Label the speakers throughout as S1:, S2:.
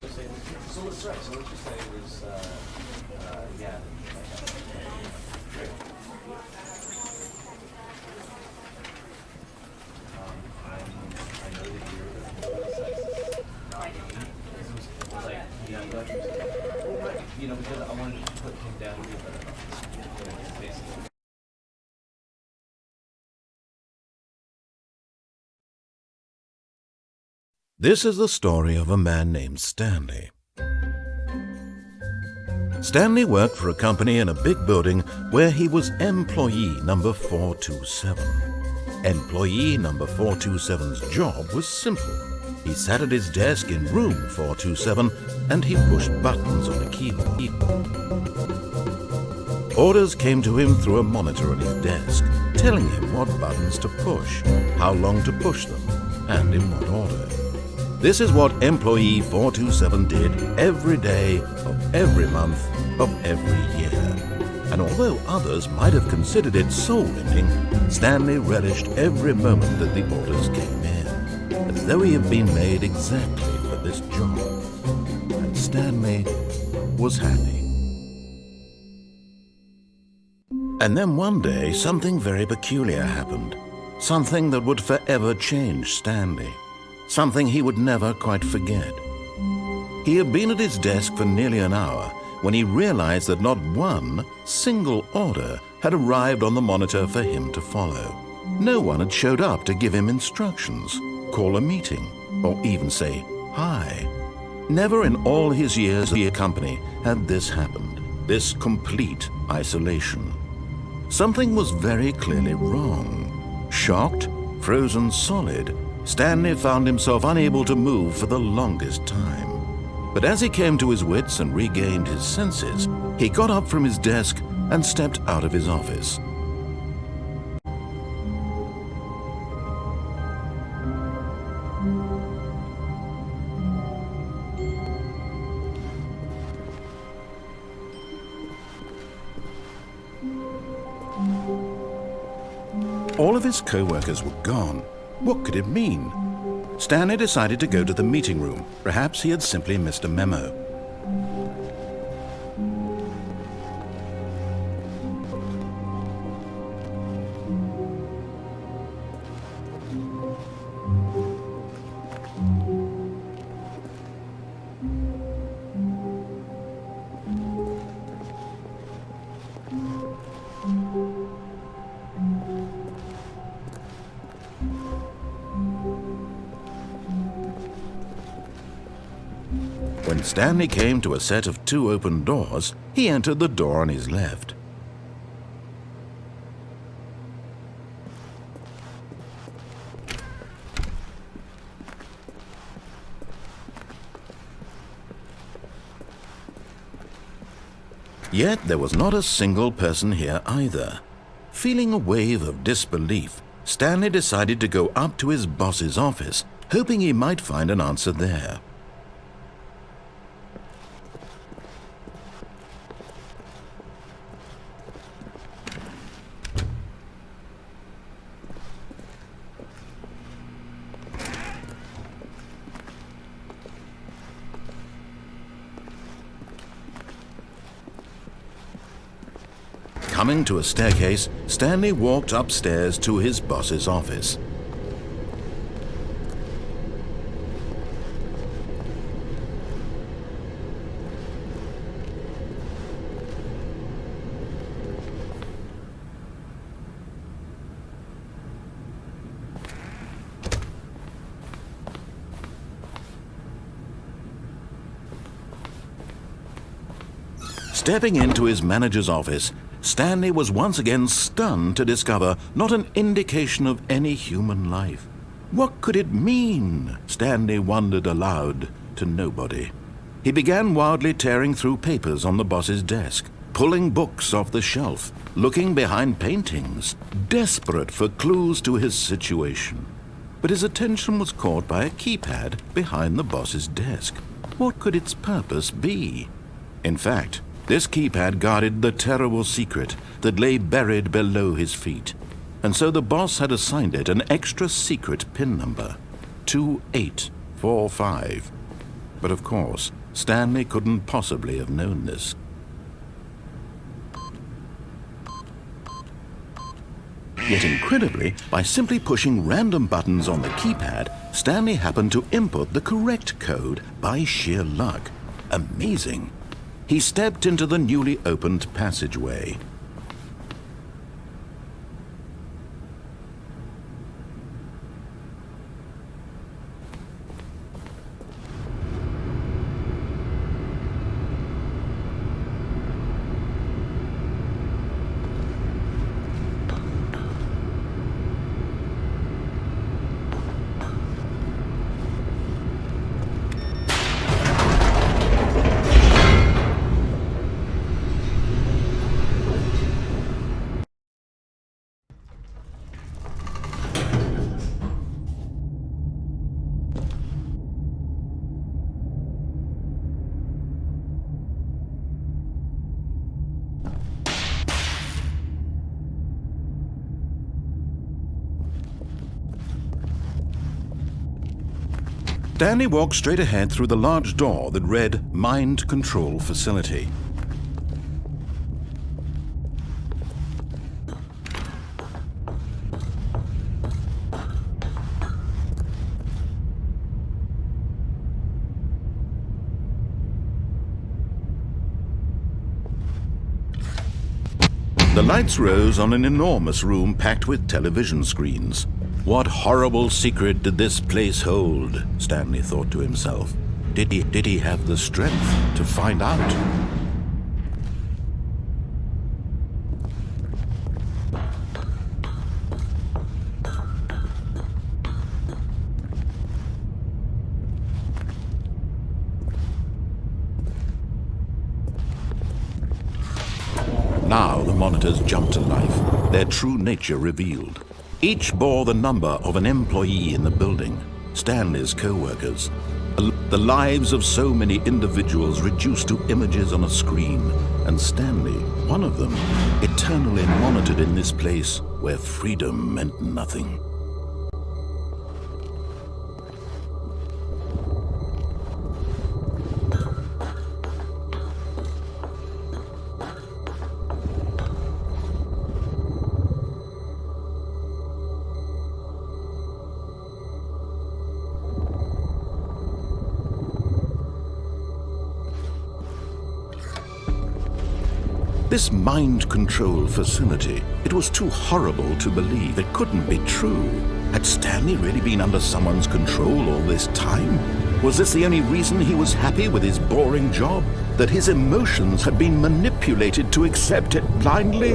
S1: So let's try. So let's just say it was, yeah. Great. I know that you're the sex, not me. It was like, yeah, I'm glad you said that. Well, right. You know, because I wanted to put him down a little bit. Basically.
S2: This is the story of a man named Stanley. Stanley worked for a company in a big building where he was employee number 427. Employee number 427's job was simple. He sat at his desk in room 427 and he pushed buttons on a keyboard. Orders came to him through a monitor on his desk, telling him what buttons to push, how long to push them, and in what order. This is what employee 427 did every day of every month of every year. And although others might have considered it soul-rending, Stanley relished every moment that the orders came in, as though he had been made exactly for this job. And Stanley was happy. And then one day, something very peculiar happened. Something that would forever change Stanley. Something he would never quite forget. He had been at his desk for nearly an hour when he realized that not one single order had arrived on the monitor for him to follow. No one had showed up to give him instructions, call a meeting, or even say hi. Never in all his years at the company had this happened, this complete isolation. Something was very clearly wrong. Shocked, frozen solid, Stanley found himself unable to move for the longest time. But as he came to his wits and regained his senses, he got up from his desk and stepped out of his office. All of his co-workers were gone. What could it mean? Stanley decided to go to the meeting room. Perhaps he had simply missed a memo. When Stanley came to a set of 2 open doors, he entered the door on his left. Yet there was not a single person here either. Feeling a wave of disbelief, Stanley decided to go up to his boss's office, hoping he might find an answer there. Coming to a staircase, Stanley walked upstairs to his boss's office. Stepping into his manager's office, Stanley was once again stunned to discover not an indication of any human life. What could it mean? Stanley wondered aloud to nobody. He began wildly tearing through papers on the boss's desk, pulling books off the shelf, looking behind paintings, desperate for clues to his situation. But his attention was caught by a keypad behind the boss's desk. What could its purpose be? In fact, this keypad guarded the terrible secret that lay buried below his feet, and so the boss had assigned it an extra secret PIN number, 2845. But of course, Stanley couldn't possibly have known this. Yet incredibly, by simply pushing random buttons on the keypad, Stanley happened to input the correct code by sheer luck. Amazing. He stepped into the newly opened passageway. Stanley walked straight ahead through the large door that read Mind Control Facility. The lights rose on an enormous room packed with television screens. What horrible secret did this place hold? Stanley thought to himself. Did he have the strength to find out? Now the monitors jumped to life, their true nature revealed. Each bore the number of an employee in the building, Stanley's co-workers. The lives of so many individuals reduced to images on a screen, and Stanley, one of them, eternally monitored in this place where freedom meant nothing. This mind control facility, it was too horrible to believe. It couldn't be true. Had Stanley really been under someone's control all this time? Was this the only reason he was happy with his boring job? That his emotions had been manipulated to accept it blindly?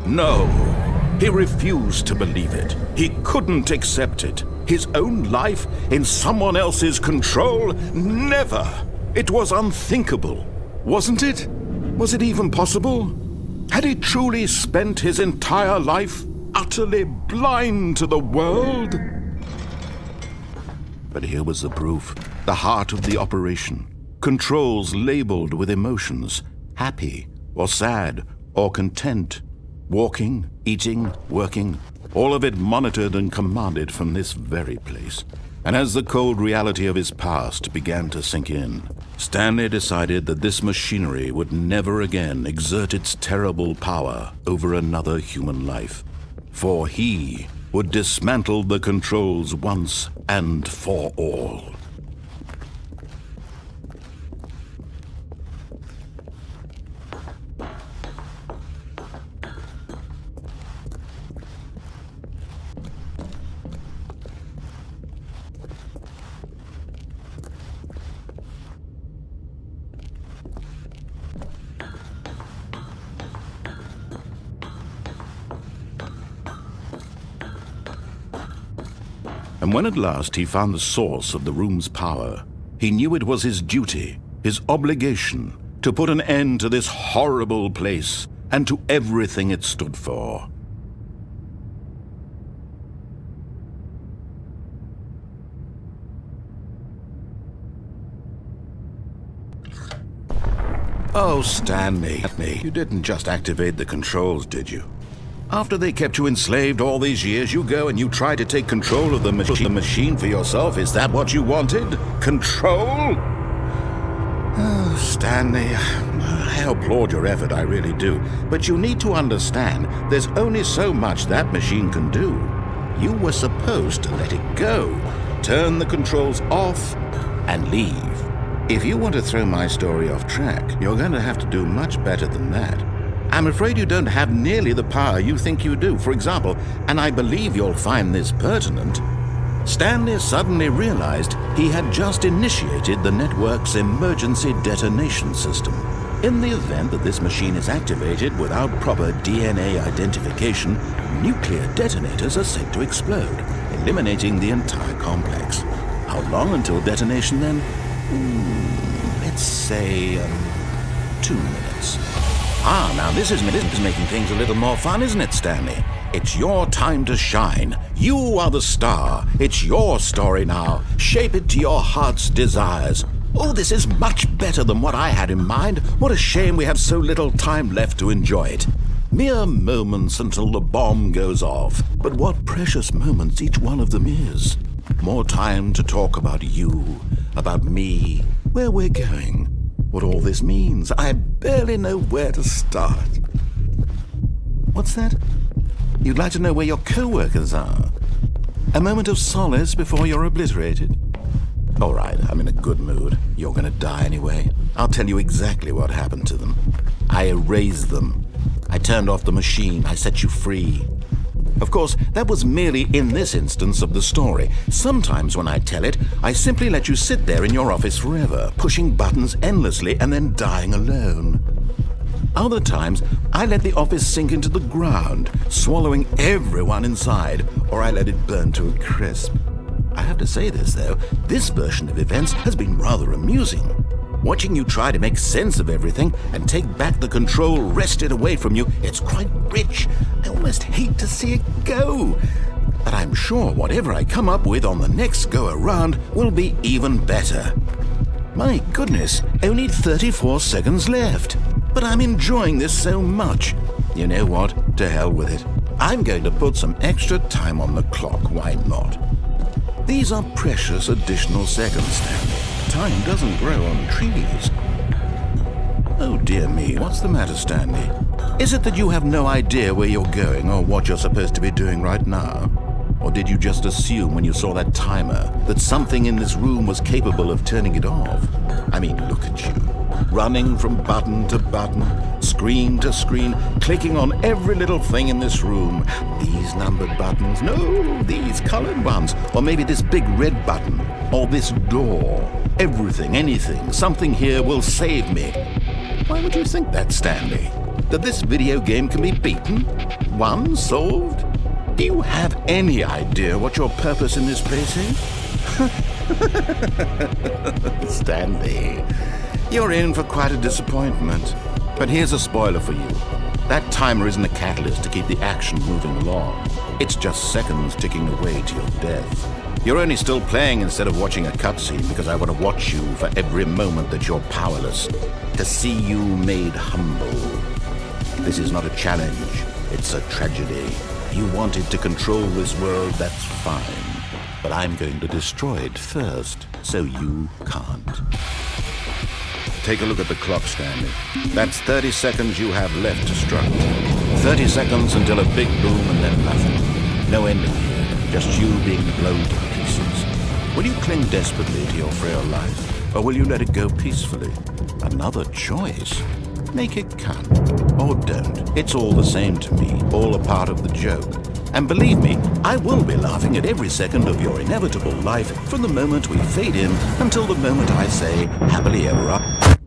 S2: No, he refused to believe it. He couldn't accept it. His own life in someone else's control? Never! It was unthinkable, wasn't it? Was it even possible? Had he truly spent his entire life utterly blind to the world? But here was the proof, the heart of the operation. Controls labeled with emotions, happy or sad or content, walking, eating, working, all of it monitored and commanded from this very place. And as the cold reality of his past began to sink in, Stanley decided that this machinery would never again exert its terrible power over another human life. For he would dismantle the controls once and for all. And when at last he found the source of the room's power, he knew it was his duty, his obligation, to put an end to this horrible place and to everything it stood for. Oh, Stanley, you didn't just activate the controls, did you? After they kept you enslaved all these years, you go and you try to take control of the machine for yourself. Is that what you wanted? Control? Oh, Stanley, I applaud your effort, I really do. But you need to understand, there's only so much that machine can do. You were supposed to let it go, turn the controls off, and leave. If you want to throw my story off track, you're going to have to do much better than that. I'm afraid you don't have nearly the power you think you do. For example, and I believe you'll find this pertinent, Stanley suddenly realized he had just initiated the network's emergency detonation system. In the event that this machine is activated without proper DNA identification, nuclear detonators are said to explode, eliminating the entire complex. How long until detonation then? Let's say 2 minutes. Ah, now this is making things a little more fun, isn't it, Stanley? It's your time to shine. You are the star. It's your story now. Shape it to your heart's desires. Oh, this is much better than what I had in mind. What a shame we have so little time left to enjoy it. Mere moments until the bomb goes off. But what precious moments each one of them is. More time to talk about you, about me, where we're going, what all this means. I barely know where to start. What's that? You'd like to know where your co-workers are? A moment of solace before you're obliterated? All right, I'm in a good mood. You're going to die anyway. I'll tell you exactly what happened to them. I erased them. I turned off the machine. I set you free. Of course, that was merely in this instance of the story. Sometimes when I tell it, I simply let you sit there in your office forever, pushing buttons endlessly and then dying alone. Other times, I let the office sink into the ground, swallowing everyone inside, or I let it burn to a crisp. I have to say this, though, this version of events has been rather amusing. Watching you try to make sense of everything and take back the control wrested away from you, it's quite rich. I almost hate to see it go. But I'm sure whatever I come up with on the next go-around will be even better. My goodness, only 34 seconds left. But I'm enjoying this so much. You know what? To hell with it. I'm going to put some extra time on the clock, why not? These are precious additional seconds, Stanley. Time doesn't grow on trees. Oh dear me, what's the matter, Stanley? Is it that you have no idea where you're going or what you're supposed to be doing right now? Or did you just assume when you saw that timer that something in this room was capable of turning it off? I mean, look at you. Running from button to button, screen to screen, clicking on every little thing in this room. These numbered buttons, no, these colored ones, or maybe this big red button, or this door. Everything, anything, something here will save me. Why would you think that, Stanley? That this video game can be beaten? Won? Solved? Do you have any idea what your purpose in this place is? Stanley, you're in for quite a disappointment. But here's a spoiler for you. That timer isn't a catalyst to keep the action moving along. It's just seconds ticking away to your death. You're only still playing instead of watching a cutscene because I want to watch you for every moment that you're powerless, to see you made humble. This is not a challenge, it's a tragedy. You wanted to control this world, that's fine. But I'm going to destroy it first, so you can't. Take a look at the clock, Stanley. That's 30 seconds you have left to struggle. 30 seconds until a big boom and then nothing. No ending here, just you being blown to pieces. Will you cling desperately to your frail life, or will you let it go peacefully? Another choice. Make it count. Or don't. It's all the same to me, all a part of the joke. And believe me, I will be laughing at every second of your inevitable life from the moment we fade in until the moment I say, happily ever after.